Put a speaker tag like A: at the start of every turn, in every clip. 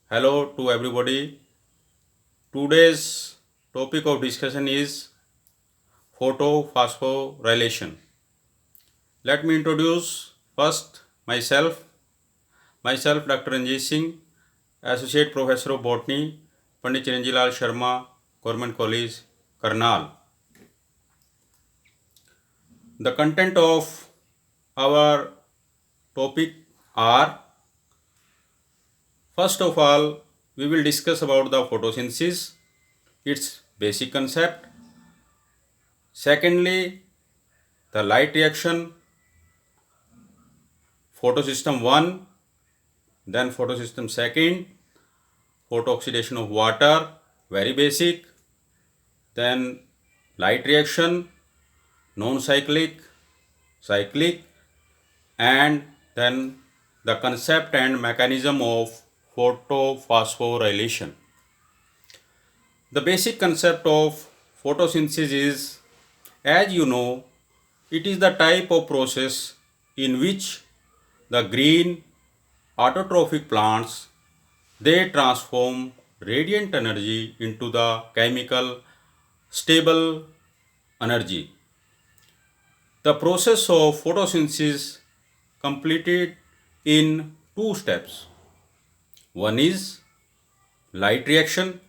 A: Hello to everybody. Today's topic of discussion is photophosphorylation. Let me introduce first myself. Myself, Dr. Ranjit Singh, Associate Professor of Botany, Pandit Chiranjilal Sharma, Government College, Karnal. The content of our topic are, first of all, we will discuss about the photosynthesis, its basic concept. Secondly, the light reaction, photosystem 1, then photosystem 2nd, photooxidation of water, very basic, then light reaction, non-cyclic, cyclic, and then the concept and mechanism of photophosphorylation. The basic concept of photosynthesis is, as you know, it is the type of process in which the green autotrophic plants, they transform radiant energy into the chemical stable energy. The process of photosynthesis completed in two steps. One is light reaction,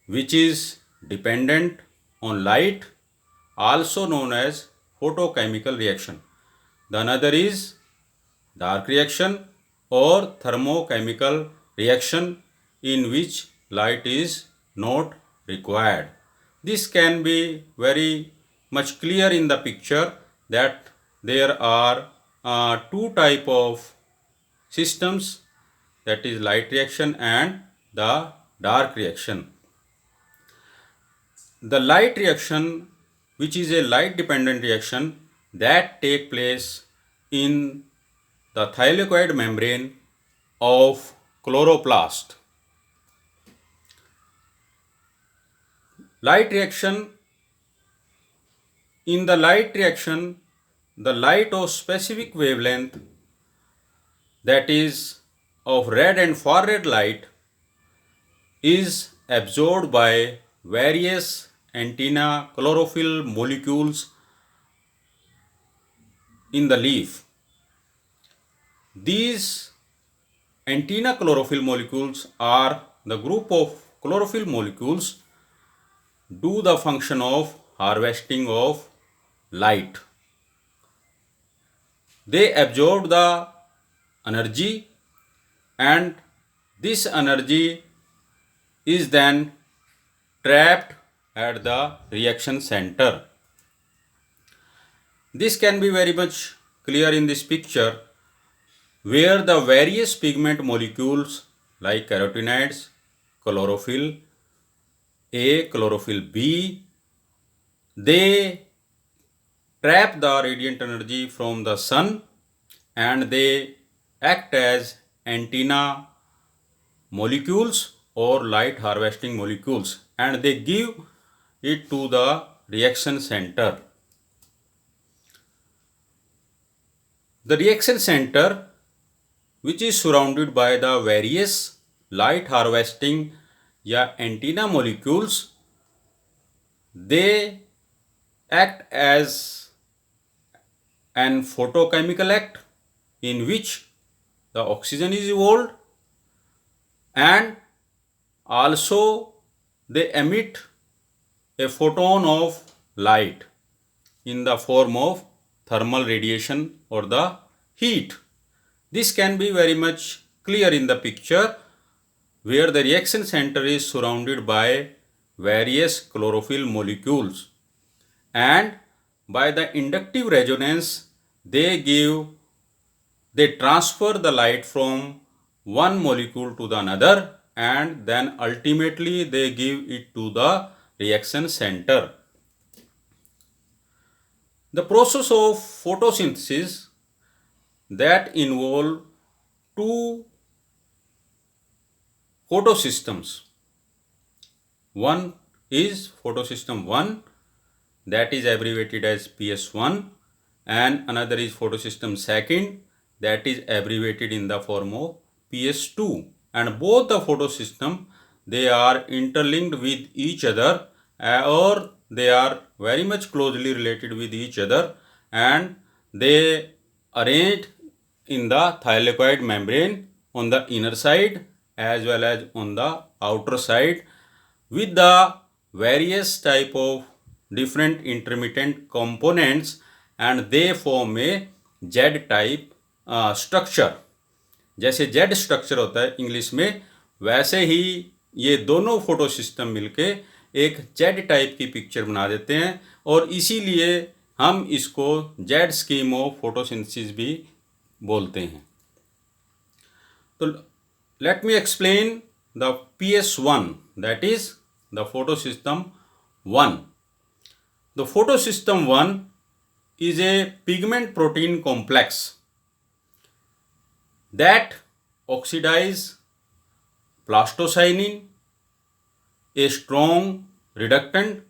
A: which is dependent on light, also known as photochemical reaction. The another is dark reaction or thermochemical reaction, in which light is not required. This can be very much clear in the picture that there are two type of systems, that is light reaction and the dark reaction. The light reaction, which is a light dependent reaction, that take place in the thylakoid membrane of chloroplast. Light reaction, in the light reaction, the light of specific wavelength, that is of red and far red light, is absorbed by various antenna chlorophyll molecules in the leaf. These antenna chlorophyll molecules are the group of chlorophyll molecules do the function of harvesting of light. They absorb the energy, and this energy is then trapped at the reaction center. This can be very much clear in this picture, where the various pigment molecules like carotenoids, chlorophyll A, chlorophyll B, they trap the radiant energy from the sun and they act as antenna molecules or light harvesting molecules, and they give it to the reaction center. The reaction center, which is surrounded by the various light harvesting antenna molecules, they act as an photochemical act in which the oxygen is evolved, and also they emit a photon of light in the form of thermal radiation or the heat. This can be very much clear in the picture, where the reaction center is surrounded by various chlorophyll molecules, and by the inductive resonance they transfer the light from one molecule to the another, and then ultimately they give it to the reaction center. The process of photosynthesis, that involve two photosystems. One is photosystem 1, that is abbreviated as PS1, and another is photosystem 2nd, that is abbreviated in the form of PS2. and both the photosystem, they are interlinked with each other, or they are very much closely related with each other, and they arranged in the thylakoid membrane on the inner side as well as on the outer side, with the various type of different intermittent components, and they form a Z type structure. जैसे Z structure होता है English में, वैसे ही ये दोनों photo system मिलके एक Z type की पिक्चर बना देते हैं, और इसीलिए हम इसको जेड स्कीम ऑफ फोटोसिंथेसिस भी बोलते हैं. तो let me explain the PS1, that is the photo system 1. The photo system 1 is a pigment protein complex that oxidize plastocyanin, a strong reductant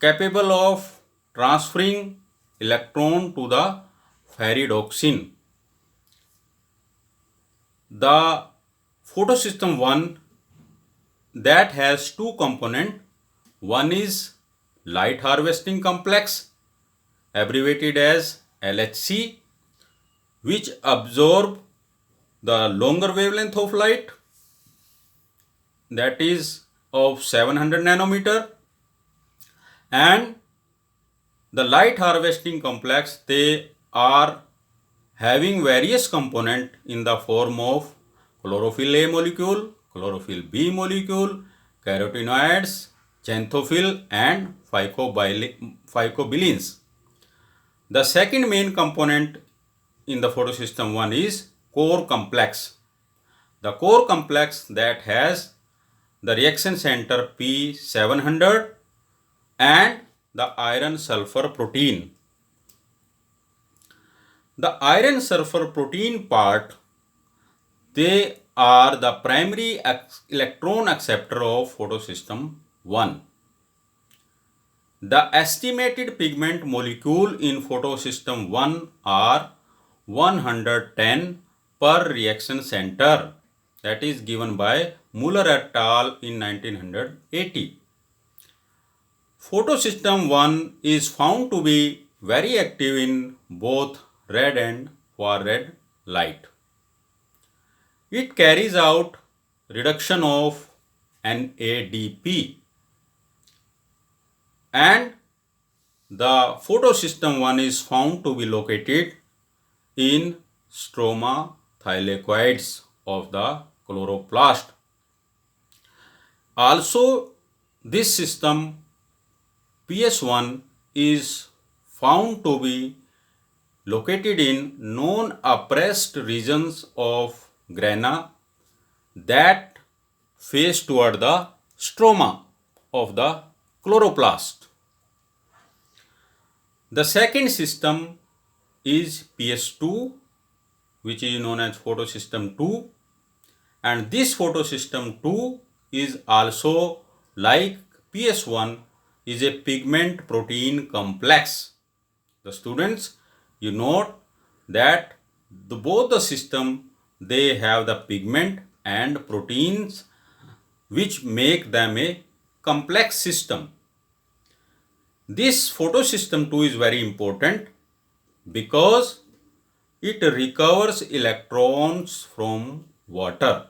A: capable of transferring electron to the ferredoxin. The photosystem 1 that has two components. One is light harvesting complex, abbreviated as LHC, which absorb the longer wavelength of light, that is of 700 nanometer, and the light harvesting complex, they are having various component in the form of chlorophyll A molecule, chlorophyll B molecule, carotenoids, xanthophyll and phycobilins. The second main component in the photosystem 1 is core complex. The core complex that has the reaction center P700 and the iron sulfur protein. The iron sulfur protein part, they are the primary electron acceptor of photosystem 1. The estimated pigment molecule in photosystem 1 are 110 per reaction center, that is given by Muller et al. In 1980. Photosystem 1 is found to be very active in both red and far red light. It carries out reduction of NADP, and the photosystem 1 is found to be located in stroma thylakoids of the chloroplast. Also, this system PS1 is found to be located in non-oppressed regions of grana that face toward the stroma of the chloroplast. The second system is PS2, which is known as photosystem 2, and this photosystem 2 is also like PS1, is a pigment protein complex. The students, you note that both the system, they have the pigment and proteins which make them a complex system. This photosystem 2 is very important because it recovers electrons from water.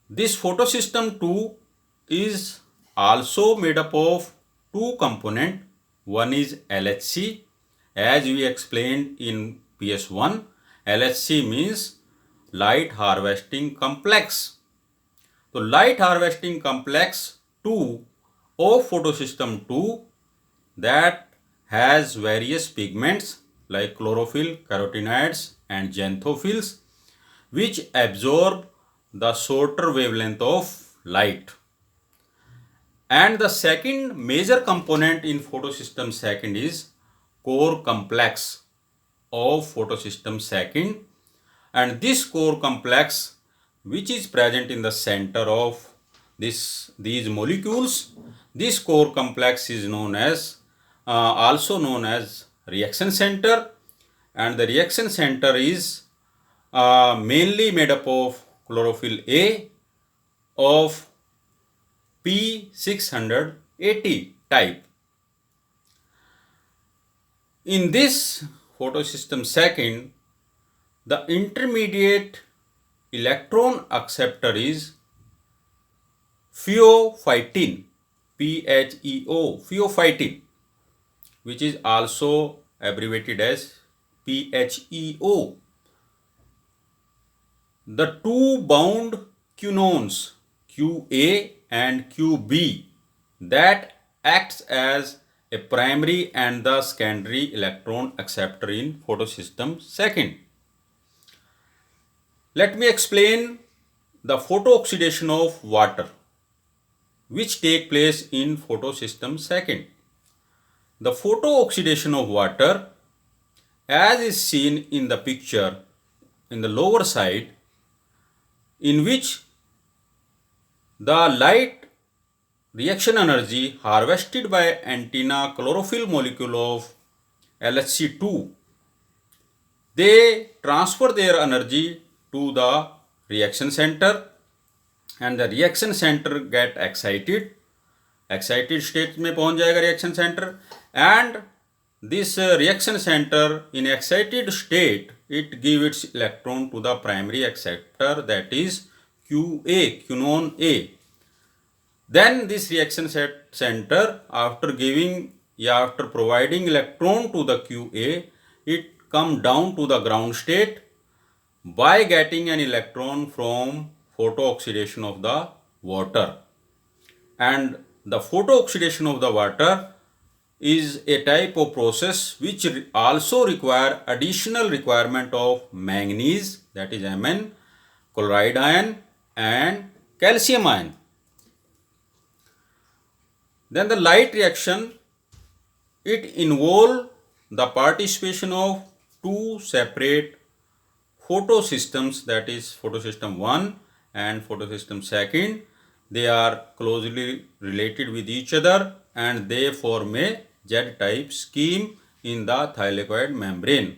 A: This photosystem 2 is also made up of two components. One is LHC, as we explained in PS1. LHC means light harvesting complex. So light harvesting complex 2 of photosystem 2, that has various pigments like chlorophyll, carotenoids and xanthophylls, which absorb the shorter wavelength of light. And the second major component in photosystem second is core complex of photosystem second, and this core complex, which is present in the center of these molecules, this core complex is known as also known as reaction center, and the reaction center is mainly made up of chlorophyll A of P680 type. In this photosystem second, the intermediate electron acceptor is pheophytin, pheophytin, which is also abbreviated as PHEO. The two bound quinones QA and QB that acts as a primary and the secondary electron acceptor in photosystem second. Let me explain the photooxidation of water which take place in photosystem second. The photooxidation of water, as is seen in the picture in the lower side, in which the light reaction energy harvested by antenna chlorophyll molecule of LHC2, they transfer their energy to the reaction center and the reaction center get excited state में पहुंच जाएगा reaction center, and this reaction center in excited state it give its electron to the primary acceptor, that is QA, quinone A. Then this reaction center after providing electron to the QA, it come down to the ground state by getting an electron from photooxidation of the water. And the photooxidation of the water is a type of process which also require additional requirement of manganese, that is Mn, chloride ion and calcium ion. Then the light reaction, it involve the participation of two separate photosystems, that is photosystem 1 and photosystem second. They are closely related with each other and they form a Z-type scheme in the thylakoid membrane.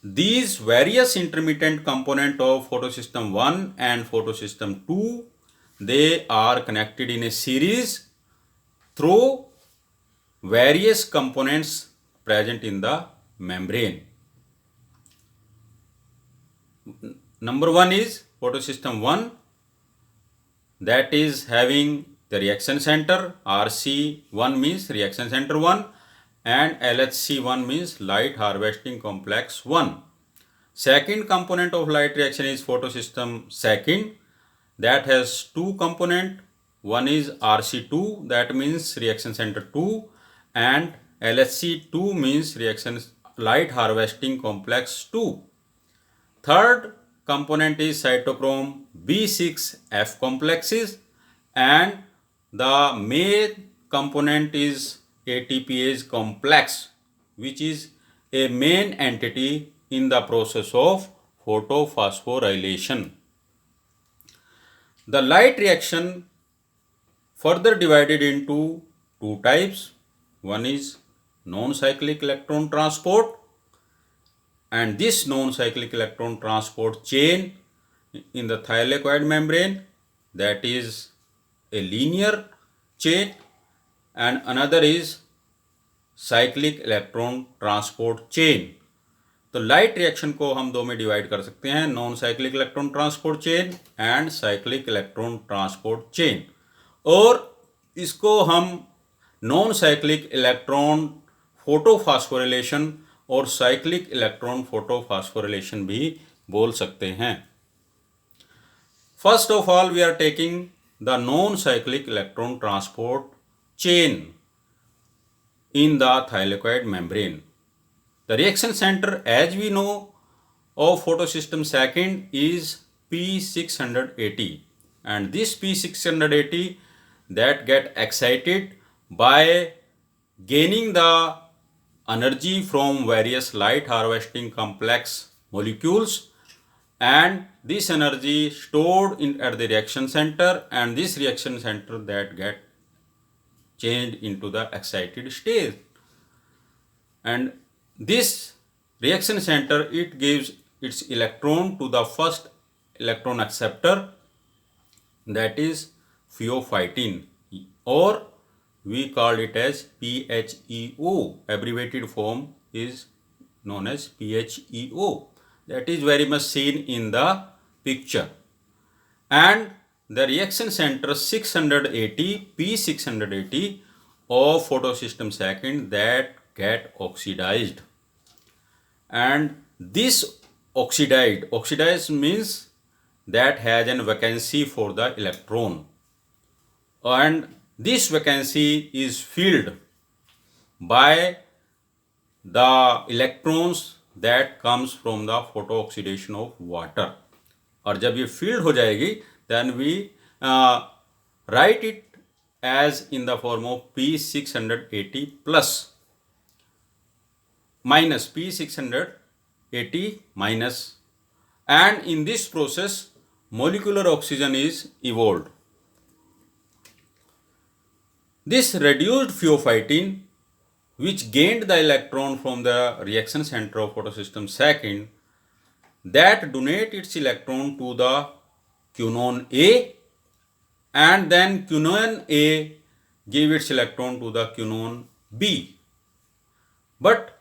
A: These various intermittent components of photosystem 1 and photosystem 2, they are connected in a series through various components present in the membrane. Number 1 is photosystem 1, that is having the reaction center. RC1 means reaction center 1 and LHC1 means light harvesting complex 1. Second component of light reaction is photosystem second, that has two component. One is RC2, that means reaction center 2, and LHC2 means reaction light harvesting complex 2. Third component is cytochrome B6F complexes, and the main component is ATPase complex, which is a main entity in the process of photophosphorylation. The light reaction further divided into two types. One is non-cyclic electron transport, and this non-cyclic electron transport chain in the thylakoid membrane, that is a linear chain, and another is cyclic electron transport chain. तो light reaction को हम दो में divide कर सकते हैं, non cyclic electron transport chain and cyclic electron transport chain, और इसको हम नॉन साइक्लिक इलेक्ट्रॉन फोटोफॉस्फोरिलेशन और साइक्लिक इलेक्ट्रॉन फोटोफॉस्फोरिलेशन भी बोल सकते हैं. First of all we are taking the non cyclic electron transport chain in the thylakoid membrane. The reaction center, as we know, of photosystem second is P680, and this P680 that get excited by gaining the energy from various light harvesting complex molecules, and this energy stored at the reaction center, and this reaction center that get changed into the excited state, and this reaction center it gives its electron to the first electron acceptor, that is pheophytin, or we call it as PHEO. Abbreviated form is known as PHEO. That is very much seen in the picture. And the reaction center 680 P680 of photosystem second that get oxidized. And this oxidized means that has a vacancy for the electron, and this vacancy is filled by the electrons that comes from the photooxidation of water. और जब ये filled हो जाएगी, then we write it as in the form of P680 plus minus P680 minus, and in this process molecular oxygen is evolved. This reduced pheophytin, which gained the electron from the reaction center of photosystem second, that donate its electron to the quinone A, and then quinone A give its electron to the quinone B. But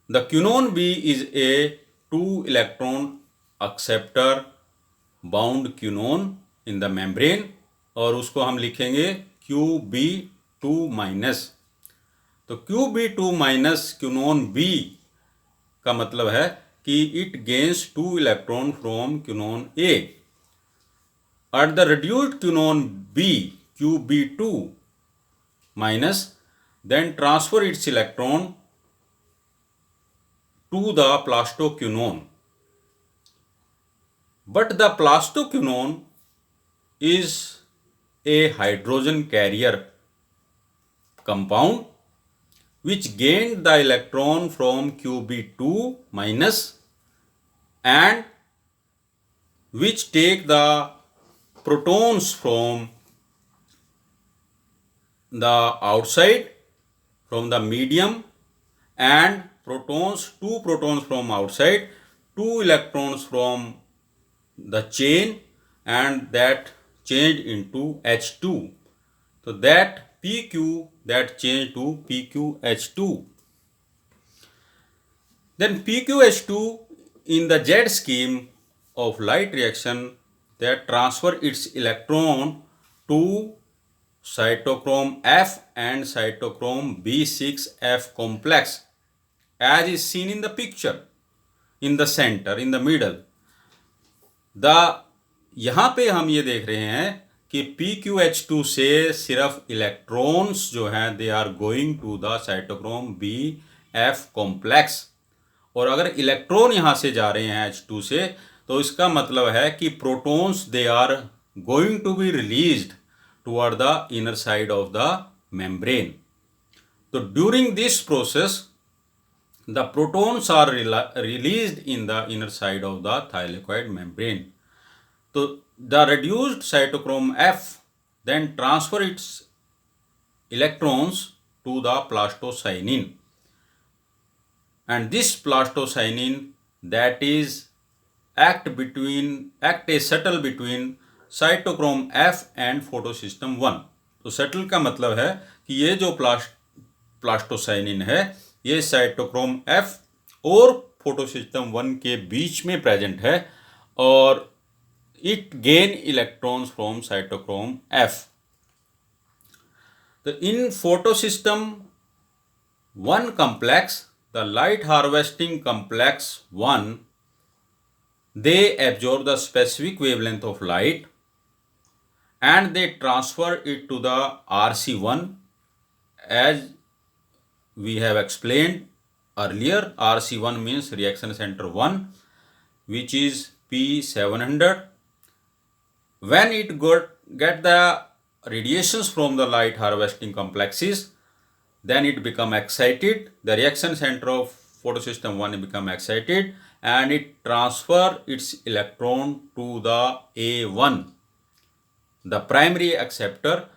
A: the quinone B is a 2 electron acceptor bound quinone in the membrane, और उसको हम लिखेंगे QB2 minus. तो QB2 minus क्यूनोन B का मतलब है कि it gains 2 electron from क्यूनोन A. At the reduced quinone B, QB2 minus, then transfer its electron to the plastoquinone. But the plastoquinone is a hydrogen carrier compound which gained the electron from QB2 minus and which take the protons from the outside, from the medium, and two protons from outside, 2 electrons from the chain, and that changed into H2. So that PQ that changed to PQH2. Then PQH2 in the Z scheme of light reaction that transfer its electron to cytochrome F and cytochrome B6F complex, as is seen in the picture, in the center, in the middle. यहाँ पे हम ये देख रहे हैं कि PQH2 से सिर्फ इलेक्ट्रॉन्स जो हैं they are going to the cytochrome BF complex, और अगर इलेक्ट्रॉन यहाँ से जा रहे हैं H2 से, तो इसका मतलब है कि protons they are going to be released toward the inner side of the membrane. So during this process, the protons are released in the inner side of the thylakoid membrane. So the reduced cytochrome F then transfer its electrons to the plastocyanin, and this plastocyanin that is act a shuttle between cytochrome F and photosystem 1. तो shuttle का मतलब है कि ये जो plastocyanin है ये cytochrome F और फोटोसिस्टम 1 के बीच में प्रेजेंट है, और it gain electrons from cytochrome F. तो इन photosystem 1 complex, the light harvesting complex 1, they absorb the specific wavelength of light and they transfer it to the RC1, as we have explained earlier. RC1 means reaction center 1, which is P700. When it get the radiations from the light harvesting complexes, then it become excited. The reaction center of photosystem 1 become excited and it transfer its electron to the A1, the primary acceptor,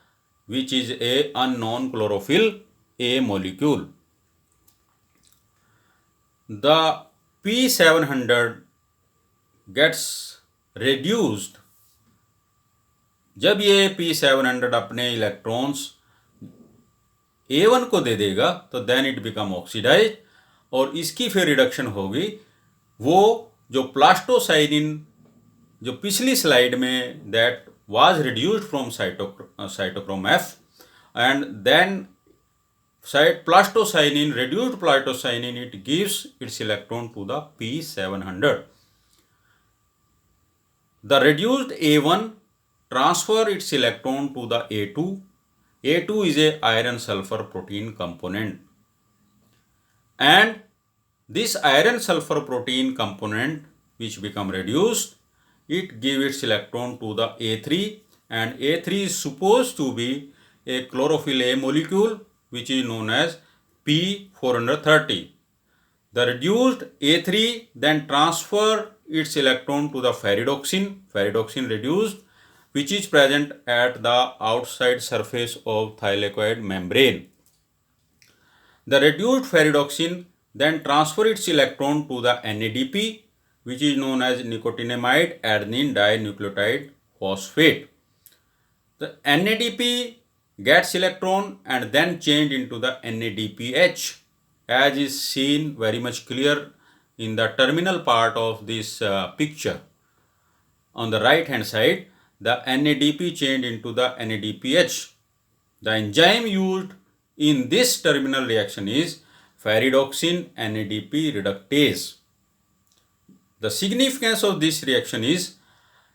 A: which is a unknown chlorophyll A molecule. The P700 gets reduced, जब ये P700 अपने electrons A1 को दे देगा तो then it become oxidise, और इसकी फिर reduction होगी वो जो प्लास्टोसाइनिन जो पिछली स्लाइड में that was reduced from cytochrome F, and then plastocyanin, reduced plastocyanin, it gives its electron to the P700. The reduced A1 transfer its electron to the A2. A2 is a iron sulfur protein component, and this iron sulfur protein component which become reduced, it gives its electron to the A3, and A3 is supposed to be a chlorophyll A molecule which is known as P430. The reduced A3 then transfer its electron to the ferredoxin reduced, which is present at the outside surface of thylakoid membrane. The reduced ferredoxin then transfer its electron to the NADP, which is known as nicotinamide adenine dinucleotide phosphate. The NADP gets electron and then change into the NADPH, as is seen very much clear in the terminal part of this picture. On the right hand side, the NADP changed into the NADPH. The enzyme used in this terminal reaction is ferredoxin NADP reductase. The significance of this reaction is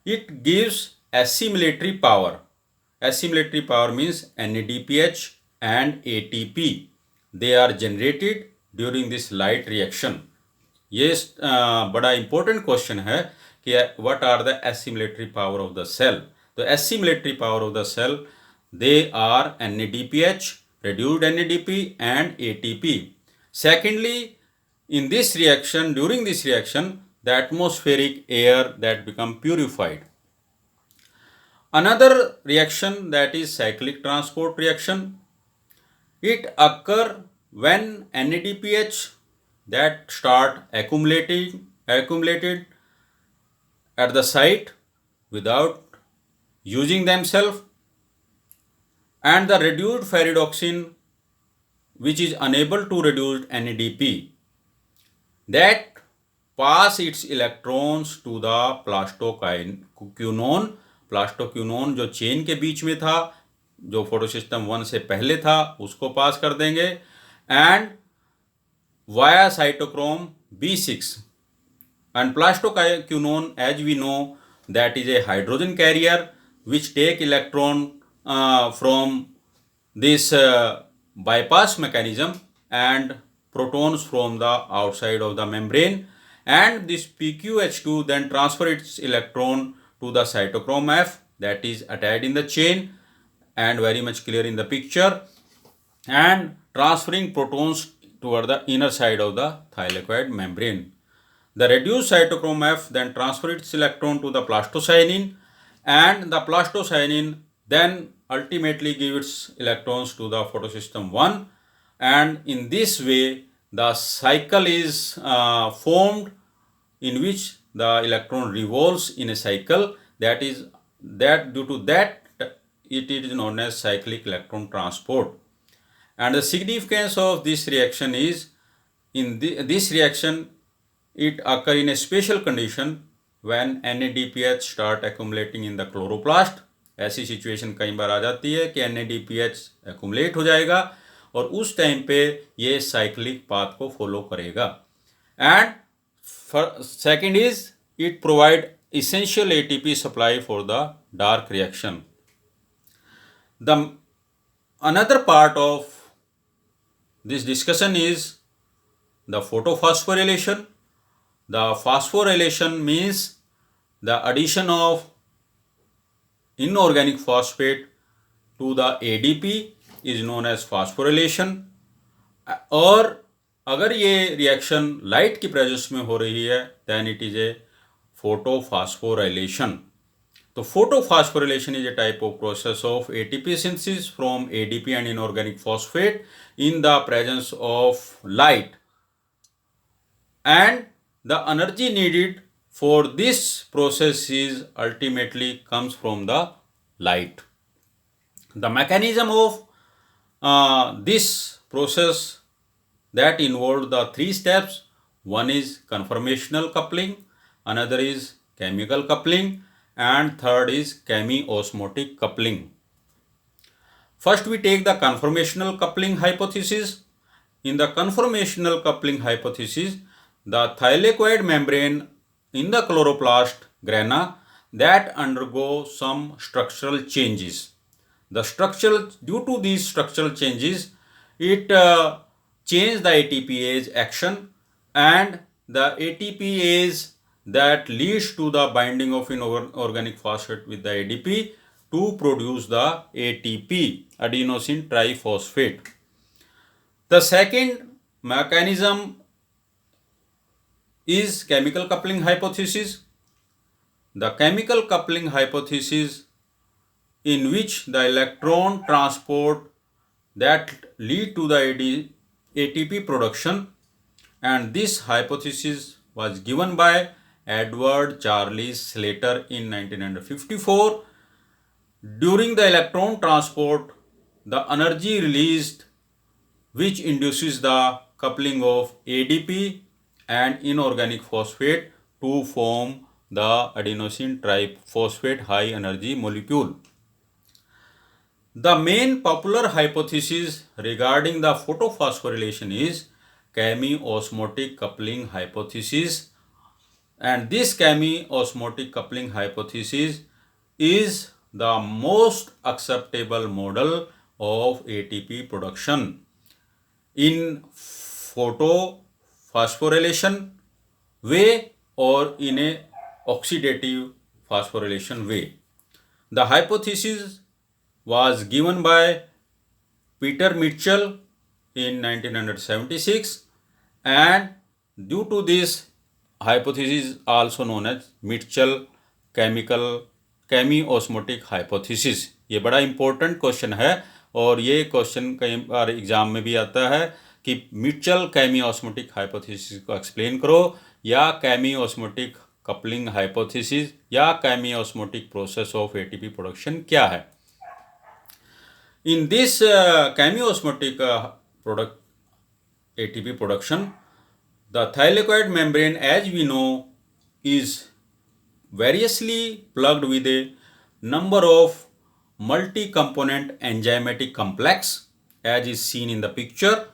A: it gives assimilatory power. Assimilatory power means NADPH and ATP. They are generated during this light reaction. ये बड़ा important question है कि what are the assimilatory power of the cell. तो assimilatory power of the cell, they are NADPH, reduced NADP and ATP. Secondly, in this reaction, during this reaction, the atmospheric air that become purified. Another reaction, that is cyclic transport reaction. It occur when NADPH that start accumulated at the site without using themselves, and the reduced ferredoxin which is unable to reduce NADP that pass its electrons to the plastoquinone. Plastoquinone जो chain के बीच में था, जो photosystem 1 से पहले था, उसको पास कर देंगे, and via cytochrome B6. And plastoquinone, as we know, that is a hydrogen carrier which take electron from this bypass mechanism and protons from the outside of the membrane, and this PQH2 then transfer its electron to the cytochrome F that is attached in the chain and very much clear in the picture, and transferring protons toward the inner side of the thylakoid membrane. The reduced cytochrome F then transfer its electron to the plastocyanin, and the plastocyanin then ultimately gives its electrons to the photosystem 1, and in this way the cycle is formed in which the electron revolves in a cycle. That due to that it is known as cyclic electron transport. And the significance of this reaction is in this reaction it occur in a special condition when NADPH start accumulating in the chloroplast. ऐसी situation कई बार आ जाती है कि NADPH accumulate हो जाएगा और उस time पे ये साइक्लिक पाथ को फॉलो करेगा. And second is it provide essential ATP supply for the dark reaction. The another part of this discussion is the photophosphorylation. The phosphorylation means the addition of inorganic phosphate to the ADP is known as phosphorylation. और अगर ये reaction light की presence में हो रही है then it is a photophosphorylation. So photophosphorylation is a type of process of ATP synthesis from ADP and inorganic phosphate in the presence of light, and the energy needed for this process is ultimately comes from the light. The mechanism of this process that involved the three steps. One is conformational coupling, another is chemical coupling, and third is chemiosmotic coupling. First, we take the conformational coupling hypothesis. In the conformational coupling hypothesis, the thylakoid membrane in the chloroplast grana that undergo some structural changes. Due to these structural changes, it change the ATPase action, and the ATPase that leads to the binding of inorganic phosphate with the ADP to produce the ATP, adenosine triphosphate. The second mechanism is chemical coupling hypothesis. The chemical coupling hypothesis in which the electron transport that lead to the ATP production, and this hypothesis was given by Edward Charles Slater in 1954. During the electron transport, the energy released which induces the coupling of ADP and inorganic phosphate to form the adenosine triphosphate high energy molecule. The main popular hypothesis regarding the photophosphorylation is chemiosmotic coupling hypothesis, and this chemiosmotic coupling hypothesis is the most acceptable model of ATP production in photophosphorylation way or in a oxidative phosphorylation way. The hypothesis was given by Peter Mitchell in 1976, and due to this hypothesis also known as Mitchell chemiosmotic hypothesis. ये बड़ा important question है और ये question कई बार exam में भी आता है कि मिचेल केमियोस्मोटिक हाइपोथेसिस को एक्सप्लेन करो, या केमियोस्मोटिक कपलिंग हाइपोथेसिस, या केमियोस्मोटिक प्रोसेस ऑफ एटीपी प्रोडक्शन क्या है. In this chemiosmotic ATP production, the thylakoid membrane, as we know, is variously plugged with a number of multi-component enzymatic complex, as is seen in the picture.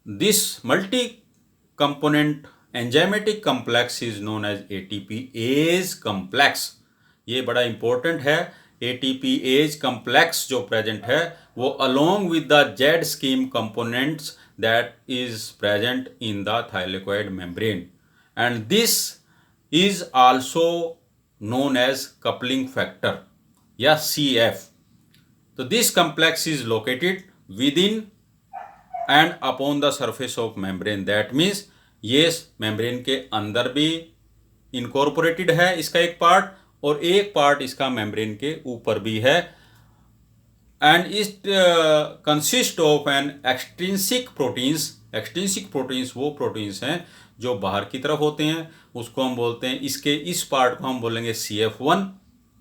A: This multi-component enzymatic complex is known as ATPase complex. ये बड़ा important है. ATPase complex जो present है वो along with the Z scheme components that is present in the thylakoid membrane, and this is also known as coupling factor या CF. So this complex is located within and upon the surface of membrane. That means ये membrane के अंदर भी incorporated है इसका एक part, और एक पार्ट इसका मेम्ब्रेन के ऊपर भी है, and it consist of an extrinsic proteins. Extrinsic proteins वो प्रोटीन्स हैं जो बाहर की तरफ होते हैं, उसको हम बोलते हैं, इसके इस पार्ट को हम बोलेंगे CF1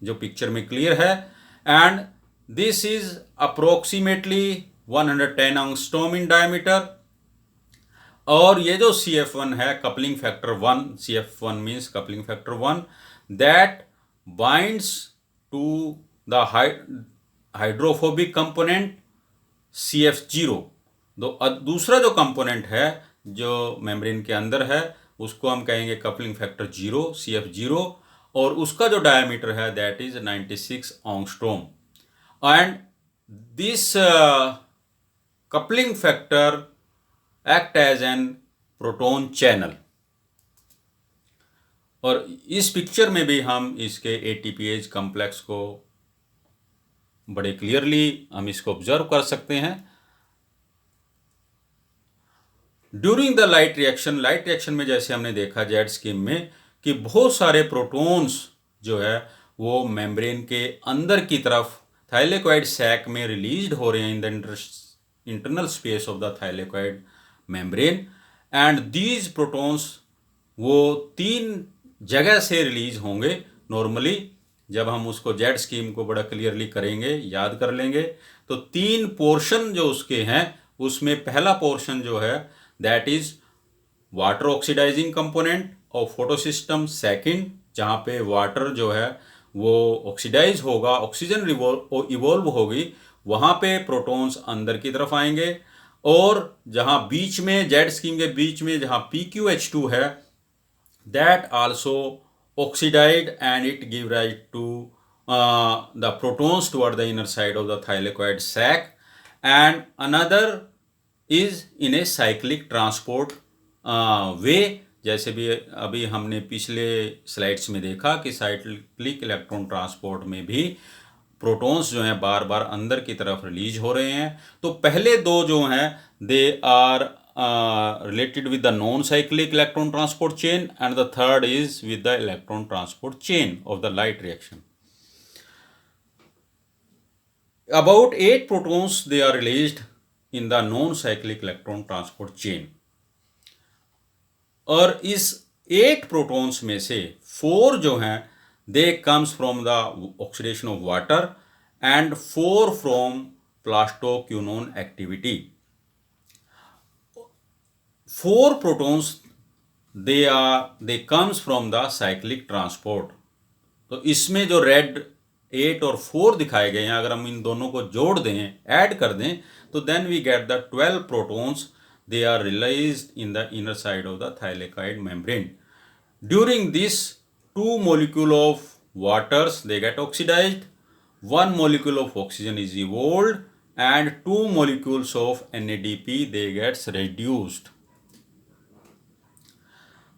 A: जो पिक्चर में क्लियर है, and this is approximately 110 angstrom in diameter. और ये जो CF1 है coupling factor 1, CF1 means coupling factor 1, that binds to the hydrophobic component CF0. दूसरा जो कंपोनेंट है जो मेम्ब्रेन के अंदर है उसको हम कहेंगे कपलिंग फैक्टर 0 CF0, और उसका जो डायमीटर है that is 96 angstrom, and this coupling factor act as an proton channel. और इस पिक्चर में भी हम इसके ATPase कॉम्प्लेक्स को बड़े क्लियरली हम इसको ऑब्जर्व कर सकते हैं. ड्यूरिंग द लाइट रिएक्शन में जैसे हमने देखा जेड स्कीम में कि बहुत सारे प्रोटॉन्स जो है वो मेम्ब्रेन के अंदर की तरफ थाइलेकोइड सैक में रिलीज्ड हो रहे हैं in the internal space of the thylakoid membrane, and these protons वो 3 जगह से रिलीज होंगे। नॉर्मली जब हम उसको जेड स्कीम को बड़ा क्लियरली करेंगे, याद कर लेंगे, तो 3 पोर्शन जो उसके हैं, उसमें पहला पोर्शन जो है that is water oxidising component of photosystem. Second, जहाँ पे वाटर जो है वो ऑक्सीडाइज होगा, ऑक्सीजन इवोल्व होगी, वहाँ पे प्रोटॉन्स अंदर की तरफ आएंगे। और जहाँ बीच में, जेड स्कीम के बीच में जहाँ PQH2 है, that also oxidized and it give rise to the protons toward the inner side of the thylakoid sac, and another is in a cyclic transport way। जैसे भी अभी हमने पिछले स्लाइड्स में देखा कि साइक्लिक इलेक्ट्रॉन ट्रांसपोर्ट में भी प्रोटॉन्स जो हैं बार बार अंदर की तरफ रिलीज हो रहे हैं। तो पहले दो जो हैं they are related with the non-cyclic electron transport chain, and the third is with the electron transport chain of the light reaction. About 8 protons they are released in the non-cyclic electron transport chain, और इस 8 protons में से 4 जो हैं they comes from the oxidation of water and 4 from plastoquinone activity। 4 protons they comes from the cyclic transport। तो इसमें जो red 8 और 4 दिखाए गए हैं, अगर हम इन दोनों को जोड़ दें, ऐड कर दें, तो then we get the 12 protons they are released in the inner side of the thylakoid membrane। During this, 2 molecule of waters they get oxidized, 1 molecule of oxygen is evolved, and 2 molecules of NADP they gets reduced।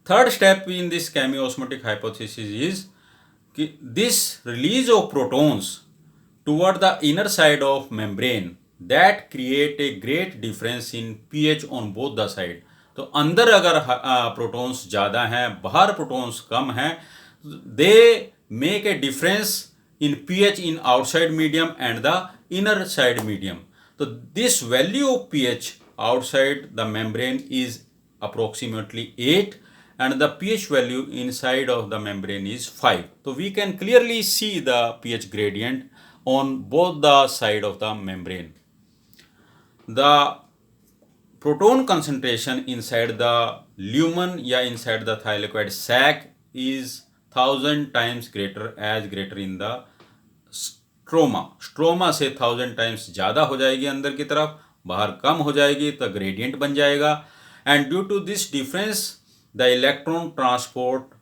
A: Third step in this chemiosmotic hypothesis is this release of protons toward the inner side of membrane that create a great difference in pH on both the side। तो अंदर अगर protons ज़्यादा हैं, बाहर protons कम हैं, they make a difference in pH in outside medium and the inner side medium। तो this value of pH outside the membrane is approximately 8 and the pH value inside of the membrane is 5। तो we can clearly see the pH gradient on both the side of the membrane। The proton concentration inside the lumen या inside the thylakoid sac is 1000 times greater as greater in the stroma। Stroma से 1000 times ज़्यादा हो जाएगी अंदर की तरफ, बाहर कम हो जाएगी, तो ग्रेडियंट बन जाएगा। And due to this difference the electron transport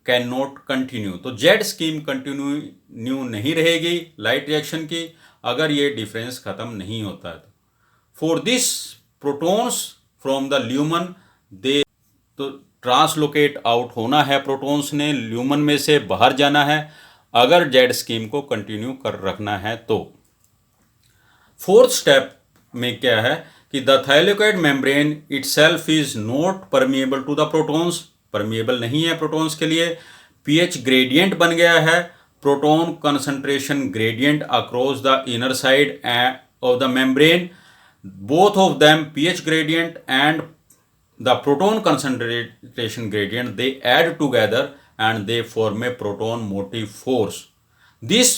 A: can not continue. तो जेड स्कीम कंटिन्यू नहीं रहेगी लाइट रिएक्शन की अगर ये डिफरेंस ख़त्म नहीं होता है। For this protons from the lumen they, तो ट्रांसलोकेट आउट होना है, प्रोटॉन्स ने ल्यूमन में से बाहर जाना है अगर जेड स्कीम को कंटिन्यू कर रखना है। तो फोर्थ स्टेप में क्या है कि the thylakoid membrane itself is not permeable to the protons, permeable नहीं है प्रोटॉन्स के लिए। पीएच ग्रेडियंट बन गया है, proton concentration gradient across the inner side of the membrane, both of them pH gradient and the proton concentration gradient they add together and they form a proton motive force। This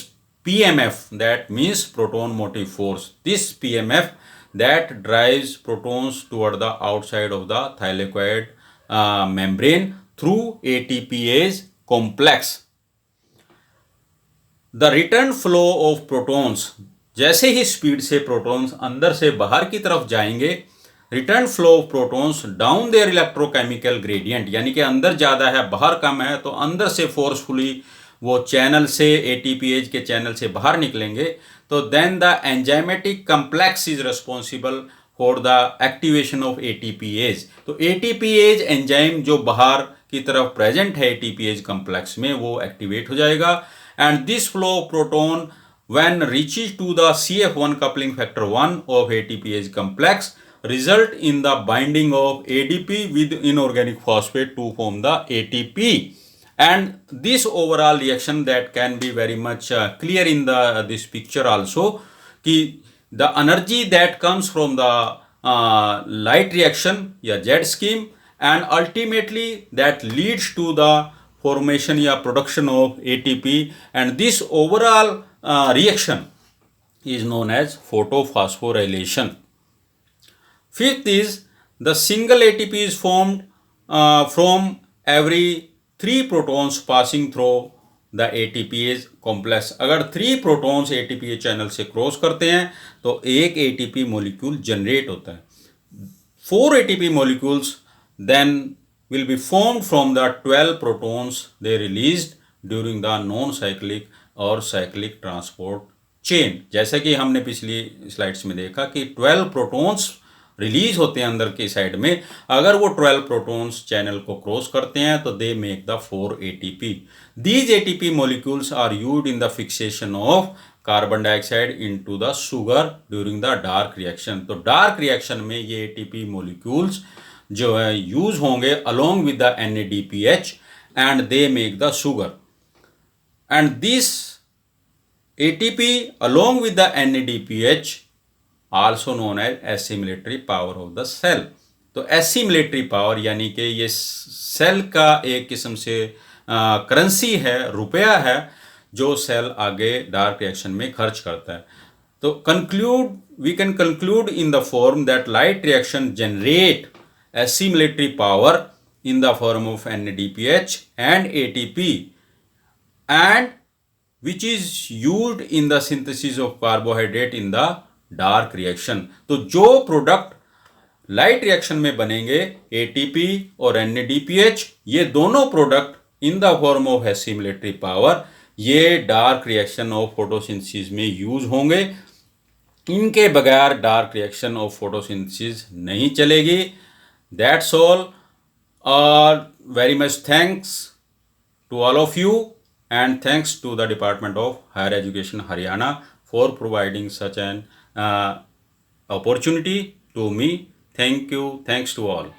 A: PMF, that means proton motive force, this PMF that drives protons toward the outside of the thylakoid membrane through ATPase complex। The return flow of protons, जैसे ही speed से protons अंदर से बाहर की तरफ जाएंगे, return flow of protons down their electrochemical gradient, यानी कि अंदर ज़्यादा है बाहर कम है, तो अंदर से फोर्सफुली वो चैनल से एटीपीएज के चैनल से बाहर निकलेंगे। तो then the enzymatic complex is responsible for the activation of ATPase. तो एटीपीएज एंजाइम जो बाहर की तरफ प्रेजेंट है एटीपीएज कम्प्लेक्स में, वो एक्टिवेट हो जाएगा। And this flow of proton when reaches to the CF1 coupling factor 1 of ATPase complex result in the binding of ADP with inorganic phosphate to form the ATP। and this overall reaction that can be very much clear in this picture also कि the energy that comes from the light reaction या Z scheme and ultimately that leads to the formation या production of ATP, and this overall reaction is known as photophosphorylation. Fifth is the single ATP is formed from every 3 protons passing through the ATPase complex. अगर 3 protons ATPase channel से cross करते हैं तो एक ATP molecule generate होता है. 4 ATP molecules then will be formed from the 12 protons they released during the non-cyclic और cyclic transport chain. जैसा कि हमने पिछली स्लाइड्स में देखा कि 12 प्रोटॉन्स रिलीज होते हैं अंदर की साइड में. अगर वो 12 प्रोटॉन्स चैनल को क्रॉस करते हैं तो they make the 4 ATP. These ATP molecules are used in the fixation of carbon dioxide into the sugar during the dark reaction. तो डार्क रिएक्शन में ये ATP molecules जो है यूज होंगे along with the NADPH and they make the sugar. And this ATP along with the NADPH also known as assimilatory power of the cell. तो assimilatory power यानी कि ये cell का एक किस्म से करेंसी है, रुपया है जो सेल आगे डार्क रिएक्शन में खर्च करता है. तो we can conclude in the form that light reaction generate assimilatory power in the form of NADPH and ATP, and which is used in the synthesis of carbohydrate in the dark reaction. तो जो product light reaction में बनेंगे ATP और NADPH, ये दोनों product in the form of assimilatory power ये dark reaction of photosynthesis में use होंगे. इनके बगैर डार्क रिएक्शन ऑफ फोटोसिंथेसिस नहीं चलेगी. That's all. Very much thanks to all of you and thanks to the Department of Higher Education Haryana for providing such an opportunity to me. Thank you. Thanks to all.